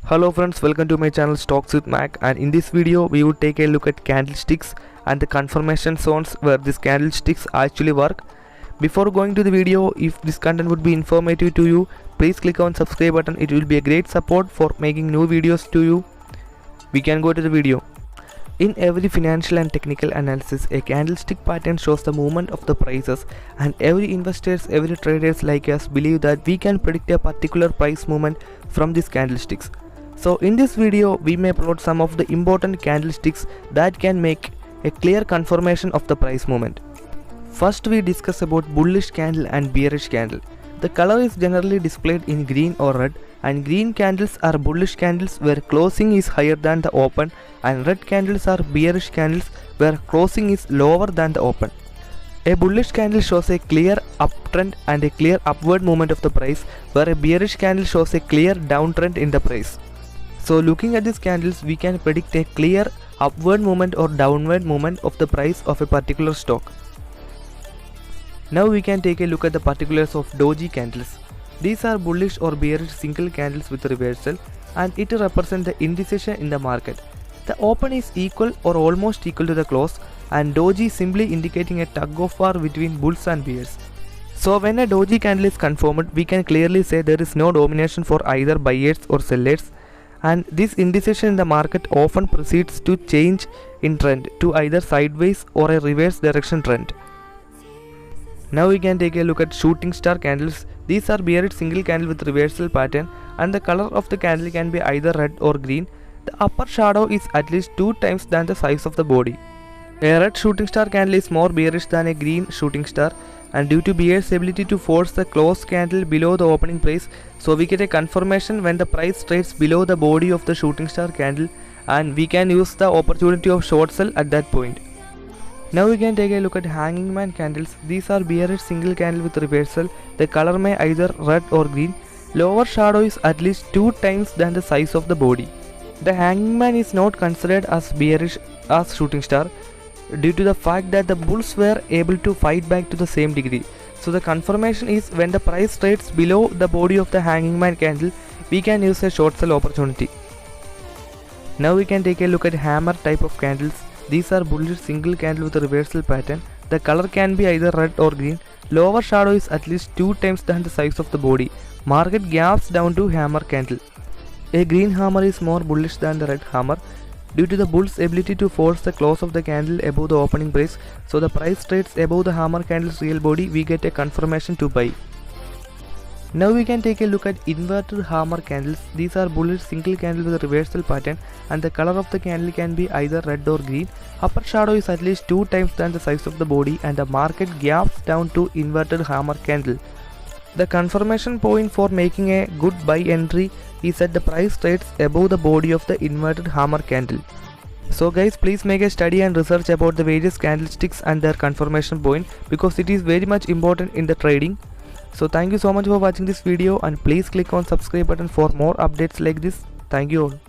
Hello friends, welcome to my channel Stocks with Mac, and in this video we would take a look at candlesticks and the confirmation zones where these candlesticks actually work. Before going to the video, if this content would be informative to you, please click on subscribe button. It will be a great support for making new videos to you. We can go to the video. In every financial and technical analysis, a candlestick pattern shows the movement of the prices, and every traders like us believe that we can predict a particular price movement from these candlesticks. So in this video, we may plot some of the important candlesticks that can make a clear confirmation of the price movement. First, we discuss about bullish candle and bearish candle. The color is generally displayed in green or red, and green candles are bullish candles where closing is higher than the open, and red candles are bearish candles where closing is lower than the open. A bullish candle shows a clear uptrend and a clear upward movement of the price, where a bearish candle shows a clear downtrend in the price. So looking at these candles, we can predict a clear upward movement or downward movement of the price of a particular stock. Now we can take a look at the particulars of doji candles. These are bullish or bearish single candles with reversal, and it represents the indecision in the market. The open is equal or almost equal to the close, and doji simply indicating a tug of war between bulls and bears. So when a doji candle is confirmed, we can clearly say there is no domination for either buyers or sellers, and this indecision in the market often proceeds to change in trend to either sideways or a reverse direction trend. Now we can take a look at shooting star candles. These are bearish single candle with reversal pattern, and the color of the candle can be either red or green. The upper shadow is at least 2 times than the size of the body. A red shooting star candle is more bearish than a green shooting star, and due to bear's ability to force the close candle below the opening price, so we get a confirmation when the price trades below the body of the shooting star candle, and we can use the opportunity of short sell at that point. Now we can take a look at hanging man candles. These are bearish single candle with reversal. The color may either red or green. Lower shadow is at least 2 times than the size of the body. The hanging man is not considered as bearish as shooting star due to the fact that the bulls were able to fight back to the same degree. So the confirmation is when the price trades below the body of the hanging man candle, we can use a short sell opportunity. Now we can take a look at hammer type of candles. These are bullish single candle with a reversal pattern. The color can be either red or green. Lower shadow is at least 2 times than the size of the body. Market gaps down to hammer candle. A green hammer is more bullish than the red hammer due to the bull's ability to force the close of the candle above the opening price. So the price trades above the hammer candle's real body, we get a confirmation to buy. Now we can take a look at inverted hammer candles. These are bullish single candle with a reversal pattern, and the color of the candle can be either red or green. Upper shadow is at least 2 times than the size of the body, and the market gaps down to inverted hammer candle. The confirmation point for making a good buy entry is that the price trades above the body of the inverted hammer candle. So guys, please make a study and research about the various candlesticks and their confirmation point, because it is very much important in the trading. So thank you so much for watching this video, and please click on subscribe button for more updates like this. Thank you all.